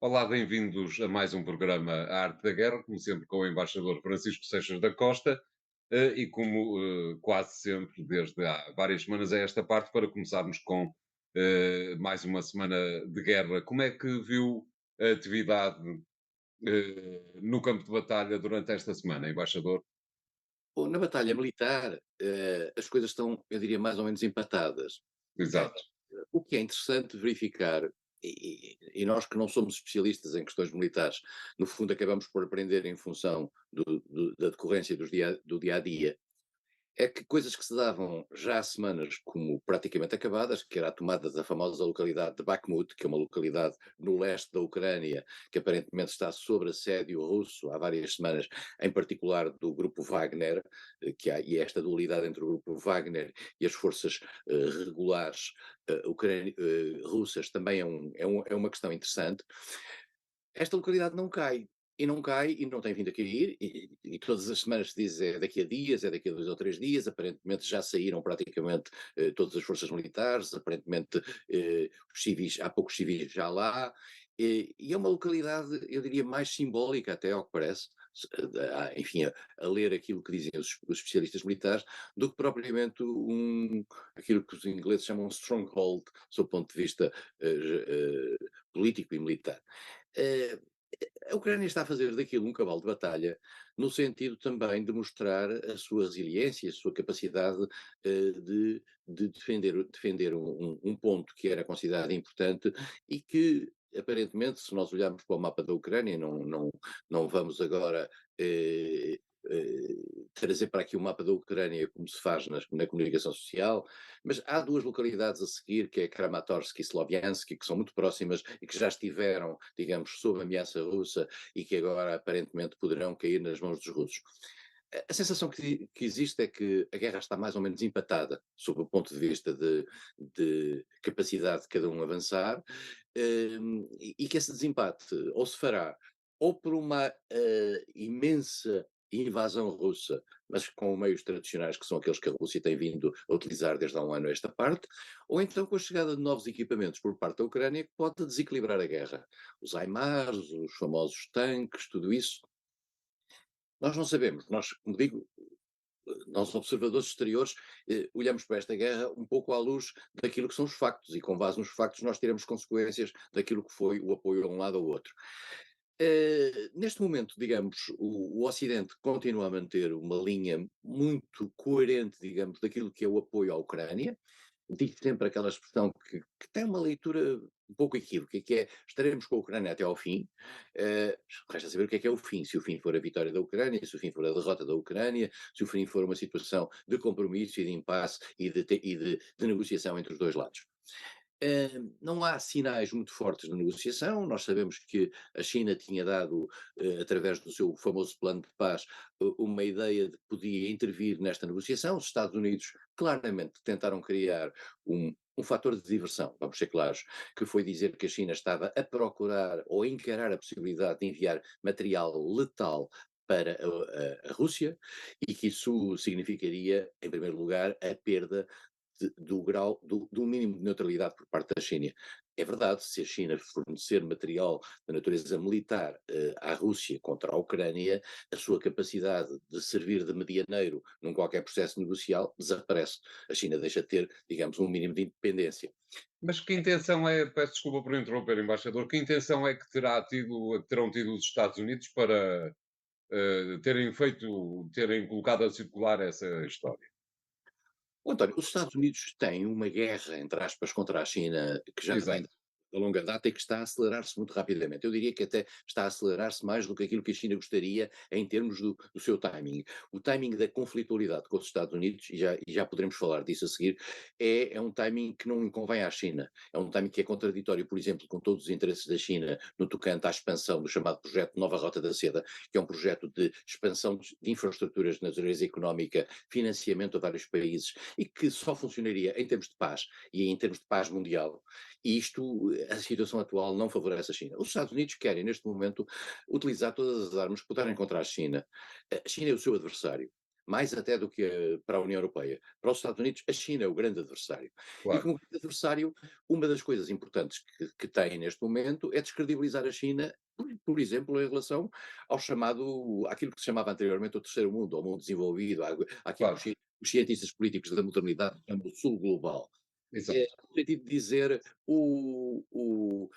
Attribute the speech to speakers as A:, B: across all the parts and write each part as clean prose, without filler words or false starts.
A: Olá, bem-vindos a mais um programa A Arte da Guerra, como sempre com o embaixador Francisco Seixas da Costa, e como quase sempre, desde há várias semanas a esta parte, para começarmos com mais uma semana de guerra. Como é que viu a atividade no campo de batalha durante esta semana, embaixador?
B: Bom, na batalha militar, as coisas estão, eu diria, mais ou menos empatadas. Eh,
A: Exato.
B: o que é interessante verificar, e nós que não somos especialistas em questões militares, no fundo acabamos por aprender em função da decorrência do dia a dia, é que coisas que se davam já há semanas como praticamente acabadas, que era a tomada da famosa localidade de Bakhmut, que é uma localidade no leste da Ucrânia, que aparentemente está sob assédio russo há várias semanas, em particular do grupo Wagner, e esta dualidade entre o grupo Wagner e as forças regulares russas também é uma questão interessante. Esta localidade não cai. E não cai, e não tem vindo a cair, e todas as semanas se diz é daqui a dias, é daqui a 2 ou 3 dias, aparentemente já saíram praticamente todas as forças militares, aparentemente os civis, há poucos civis já lá, e é uma localidade, eu diria, mais simbólica até, ao que parece, enfim, a ler aquilo que dizem os especialistas militares, do que propriamente aquilo que os ingleses chamam um stronghold, sob o ponto de vista político e militar. Eh, a Ucrânia está a fazer daquilo um cavalo de batalha, no sentido também de mostrar a sua resiliência, a sua capacidade de defender um ponto que era considerado importante e que, aparentemente, se nós olharmos para o mapa da Ucrânia, não vamos agora eh, trazer para aqui o mapa da Ucrânia como se faz na comunicação social, mas há duas localidades a seguir, que é Kramatorsk e Sloviansk, que são muito próximas e que já estiveram, digamos, sob ameaça russa e que agora aparentemente poderão cair nas mãos dos russos. A sensação que existe é que a guerra está mais ou menos empatada, sob o ponto de vista de capacidade de cada um avançar, e que esse desempate ou se fará ou por uma imensa invasão russa, mas com meios tradicionais que são aqueles que a Rússia tem vindo a utilizar desde há um ano a esta parte, ou então com a chegada de novos equipamentos por parte da Ucrânia que pode desequilibrar a guerra. Os HIMARS, os famosos tanques, tudo isso. Nós não sabemos, nós, como digo, nós observadores exteriores olhamos para esta guerra um pouco à luz daquilo que são os factos e com base nos factos nós tiramos consequências daquilo que foi o apoio a um lado ou ao outro. Neste momento, digamos, o Ocidente continua a manter uma linha muito coerente, digamos, daquilo que é o apoio à Ucrânia. Diz sempre aquela expressão que tem uma leitura um pouco equívoca, que é estaremos com a Ucrânia até ao fim. Resta saber o que é o fim. Se o fim for a vitória da Ucrânia, se o fim for a derrota da Ucrânia, se o fim for uma situação de compromisso e de impasse e de negociação entre os dois lados. Não há sinais muito fortes de negociação. Nós sabemos que a China tinha dado, através do seu famoso plano de paz, uma ideia de que podia intervir nesta negociação. Os Estados Unidos claramente tentaram criar um fator de diversão, vamos ser claros, que foi dizer que a China estava a procurar ou a encarar a possibilidade de enviar material letal para a Rússia e que isso significaria, em primeiro lugar, a perda do grau, do mínimo de neutralidade por parte da China. É verdade, se a China fornecer material de natureza militar à Rússia contra a Ucrânia, a sua capacidade de servir de medianeiro num qualquer processo negocial desaparece. A China deixa de ter, digamos, um mínimo de independência.
A: Mas que intenção é, peço desculpa por interromper, embaixador, que intenção é que terão tido os Estados Unidos para terem colocado a circular essa história?
B: O António, os Estados Unidos têm uma guerra, entre aspas, contra a China que já vem
A: Exato.
B: de longa data e que está a acelerar-se muito rapidamente. Eu diria que até está a acelerar-se mais do que aquilo que a China gostaria em termos do seu timing. O timing da conflitualidade com os Estados Unidos, e já poderemos falar disso a seguir, é um timing que não convém à China. É um timing que é contraditório, por exemplo, com todos os interesses da China no tocante à expansão do chamado projeto Nova Rota da Seda, que é um projeto de expansão de infraestruturas de natureza económica, financiamento a vários países e que só funcionaria em termos de paz e em termos de paz mundial. E isto, a situação atual não favorece a China. Os Estados Unidos querem, neste momento, utilizar todas as armas que puderem contra a China. A China é o seu adversário. mais até do que para a União Europeia. Para os Estados Unidos, a China é o grande adversário. E
A: claro,
B: como grande adversário, uma das coisas importantes que tem neste momento é descredibilizar a China, por exemplo, em relação ao chamado, àquilo que se chamava anteriormente o terceiro mundo, ao mundo desenvolvido, àquilo que
A: claro,
B: os cientistas políticos da modernidade chamam o sul global.
A: exato,
B: No sentido de dizer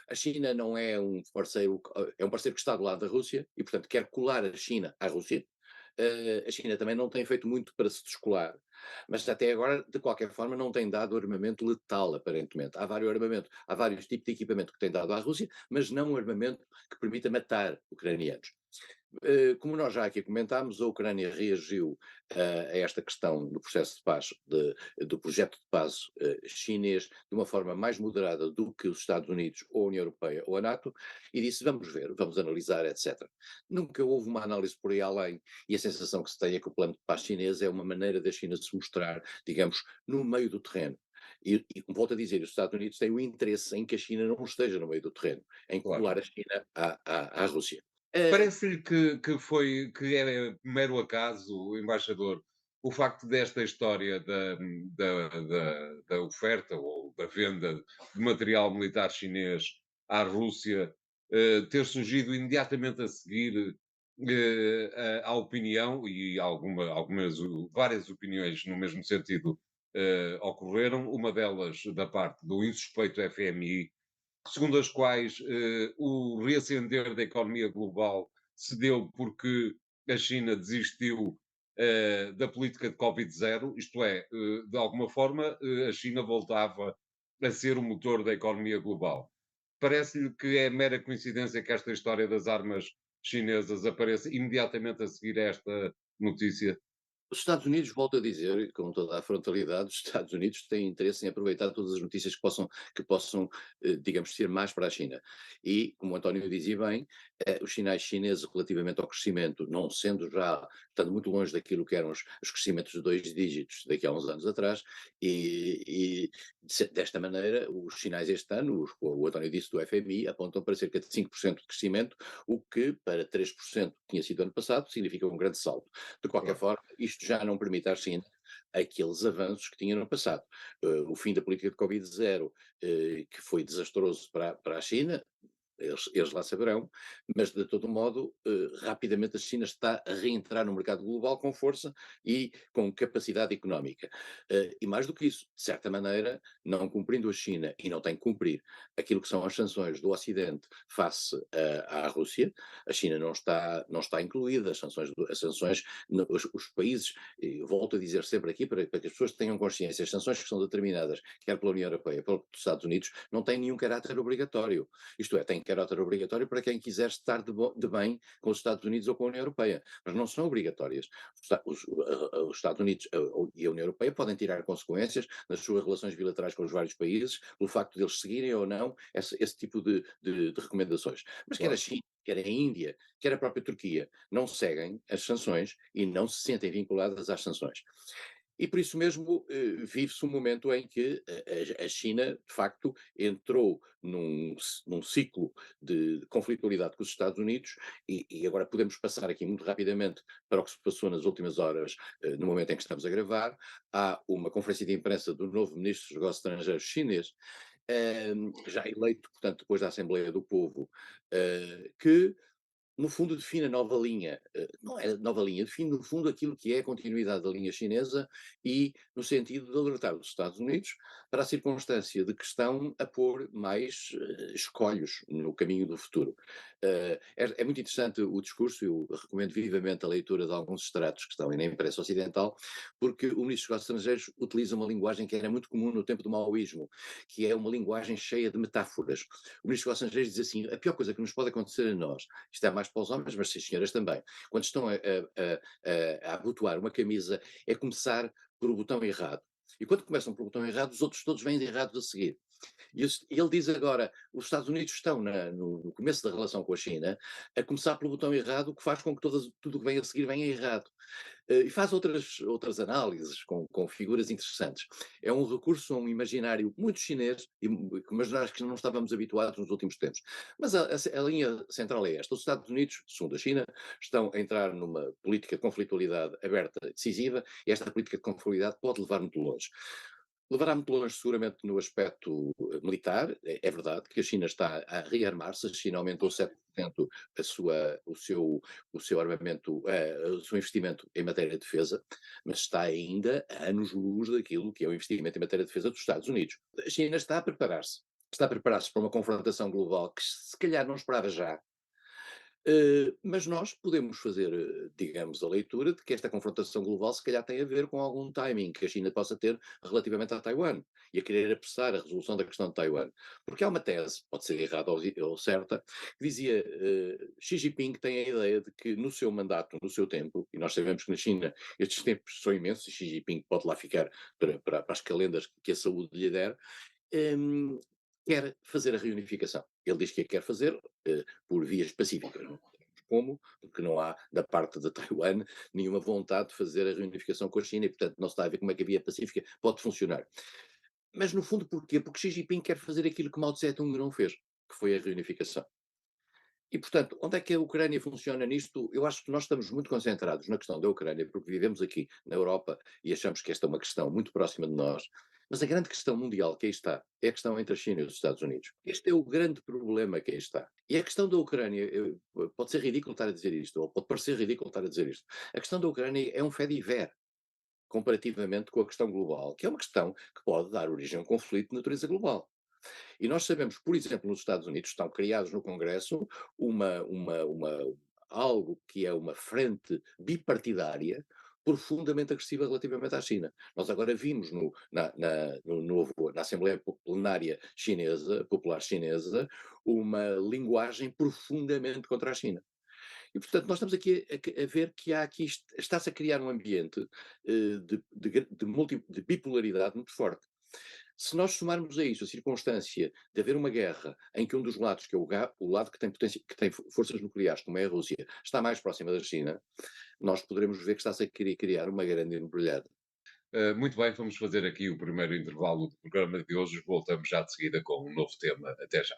B: a China não é um parceiro, é um parceiro que está do lado da Rússia e, portanto, quer colar a China à Rússia. A China também não tem feito muito para se descolar, mas até agora, de qualquer forma, não tem dado armamento letal, aparentemente. Há vários tipos de equipamento que tem dado à Rússia, mas não um armamento que permita matar ucranianos. Como nós já aqui comentámos, a Ucrânia reagiu a esta questão do processo de paz, do projeto de paz chinês, de uma forma mais moderada do que os Estados Unidos, ou a União Europeia, ou a NATO, e disse: vamos ver, vamos analisar, etc. Nunca houve uma análise por aí além, e a sensação que se tem é que o plano de paz chinês é uma maneira da China se mostrar, digamos, no meio do terreno. E como volto a dizer, os Estados Unidos têm o interesse em que a China não esteja no meio do terreno, em
A: claro.
B: colar a China à Rússia. Eh,
A: Parece-lhe que é mero acaso, embaixador, o facto desta história da oferta ou da venda de material militar chinês à Rússia, ter surgido imediatamente a seguir, à opinião e várias opiniões no mesmo sentido, ocorreram, uma delas da parte do insuspeito FMI, segundo as quais o reacender da economia global se deu porque a China desistiu da política de Covid-0, isto é, de alguma forma, a China voltava a ser o motor da economia global. Parece-lhe que é mera coincidência que esta história das armas chinesas apareça imediatamente a seguir a esta notícia?
B: Os Estados Unidos, volto a dizer, com toda a frontalidade, os Estados Unidos têm interesse em aproveitar todas as notícias que possam, digamos, ser más para a China. E, como o António dizia bem, os sinais chineses relativamente ao crescimento, não sendo já, estando muito longe daquilo que eram os crescimentos de dois dígitos daqui a uns anos atrás, desta maneira, os sinais este ano, o António disse do FMI, apontam para cerca de 5% de crescimento, o que, para 3% que tinha sido ano passado, significa um grande salto. De qualquer
A: Claro,
B: forma, isto já não permite à China aqueles avanços que tinha no passado. O fim da política de Covid-0, que foi desastroso para a China, eles lá saberão, mas de todo modo, rapidamente a China está a reentrar no mercado global com força e com capacidade económica. E mais do que isso, de certa maneira, não cumprindo a China, e não tem que cumprir, aquilo que são as sanções do Ocidente face à Rússia, a China não está incluída, as sanções os países, volto a dizer sempre aqui, para que as pessoas tenham consciência, as sanções que são determinadas, quer pela União Europeia, pelos Estados Unidos, não têm nenhum caráter obrigatório. Isto é, têm caráter obrigatório para quem quiser estar de bem com os Estados Unidos ou com a União Europeia, mas não são obrigatórias. Os Estados Unidos e a União Europeia podem tirar consequências nas suas relações bilaterais com os vários países, pelo facto de eles seguirem ou não esse tipo de recomendações. Mas quer a
A: claro.
B: China, quer a Índia, quer a própria Turquia, não seguem as sanções e não se sentem vinculadas às sanções. E por isso mesmo vive-se um momento em que a China, de facto, entrou num ciclo de conflitualidade com os Estados Unidos e agora podemos passar aqui muito rapidamente para o que se passou nas últimas horas, no momento em que estamos a gravar. Há uma conferência de imprensa do novo ministro dos Negócios Estrangeiros chinês, já eleito, portanto, depois da Assembleia do Povo, que no fundo define a nova linha, não é nova linha, define no fundo aquilo que é a continuidade da linha chinesa e no sentido de alertar os Estados Unidos para a circunstância de que estão a pôr mais escolhos no caminho do futuro. É muito interessante o discurso, eu recomendo vivamente a leitura de alguns extratos que estão aí na imprensa ocidental, porque o Ministro dos Negócios Estrangeiros utiliza uma linguagem que era muito comum no tempo do maoísmo, que é uma linguagem cheia de metáforas. O Ministro dos Negócios Estrangeiros diz assim, a pior coisa que nos pode acontecer a nós, isto é mais para os homens, mas sim senhoras também, quando estão a abotoar uma camisa, é começar por o botão errado. E quando começam pelo botão errado, os outros todos vêm de errados a seguir. E ele diz agora, os Estados Unidos estão no começo da relação com a China, a começar pelo botão errado, o que faz com que tudo o que vem a seguir venha errado. E faz outras análises com figuras interessantes. É um recurso a um imaginário muito chinês, mas nós que não estávamos habituados nos últimos tempos. Mas a linha central é esta. Os Estados Unidos, segundo a China, estão a entrar numa política de conflitualidade aberta, decisiva, e esta política de conflitualidade pode levar muito longe. Levará muito longe seguramente no aspecto militar. É verdade que a China está a rearmar-se, a China aumentou 7% o seu armamento, o seu investimento em matéria de defesa, mas está ainda a anos-luz daquilo que é o investimento em matéria de defesa dos Estados Unidos. A China está a preparar-se para uma confrontação global que se calhar não esperava já, mas nós podemos fazer, digamos, a leitura de que esta confrontação global se calhar tem a ver com algum timing que a China possa ter relativamente a Taiwan e a querer apressar a resolução da questão de Taiwan. Porque há uma tese, pode ser errada ou certa, que dizia Xi Jinping tem a ideia de que no seu mandato, no seu tempo, e nós sabemos que na China estes tempos são imensos e Xi Jinping pode lá ficar para as calendas que a saúde lhe der, hum, quer fazer a reunificação. Ele diz que a quer fazer por vias pacíficas. Não sabemos como, porque não há, da parte de Taiwan, nenhuma vontade de fazer a reunificação com a China e, portanto, não se está a ver como é que a via pacífica pode funcionar. Mas, no fundo, porquê? Porque Xi Jinping quer fazer aquilo que Mao Tse-tung não fez, que foi a reunificação. E, portanto, onde é que a Ucrânia funciona nisto? Eu acho que nós estamos muito concentrados na questão da Ucrânia, porque vivemos aqui na Europa e achamos que esta é uma questão muito próxima de nós. Mas a grande questão mundial que aí está é a questão entre a China e os Estados Unidos. Este é o grande problema que aí está. E a questão da Ucrânia, pode ser ridículo estar a dizer isto, ou pode parecer ridículo estar a dizer isto. A questão da Ucrânia é um fait divers comparativamente com a questão global, que é uma questão que pode dar origem a um conflito de natureza global. E nós sabemos, por exemplo, nos Estados Unidos, estão criados no Congresso algo que é uma frente bipartidária profundamente agressiva relativamente à China. Nós agora vimos na Assembleia Plenária Chinesa, Popular Chinesa, uma linguagem profundamente contra a China. E, portanto, nós estamos aqui a ver que há aqui, está-se a criar um ambiente de bipolaridade muito forte. Se nós somarmos a isso a circunstância de haver uma guerra em que um dos lados, que é o lado que tem, que tem forças nucleares, como é a Rússia, está mais próxima da China, nós poderemos ver que está-se a querer criar uma grande embrulhada.
A: Muito bem, vamos fazer aqui o primeiro intervalo do programa de hoje. Voltamos já de seguida com um novo tema. Até já.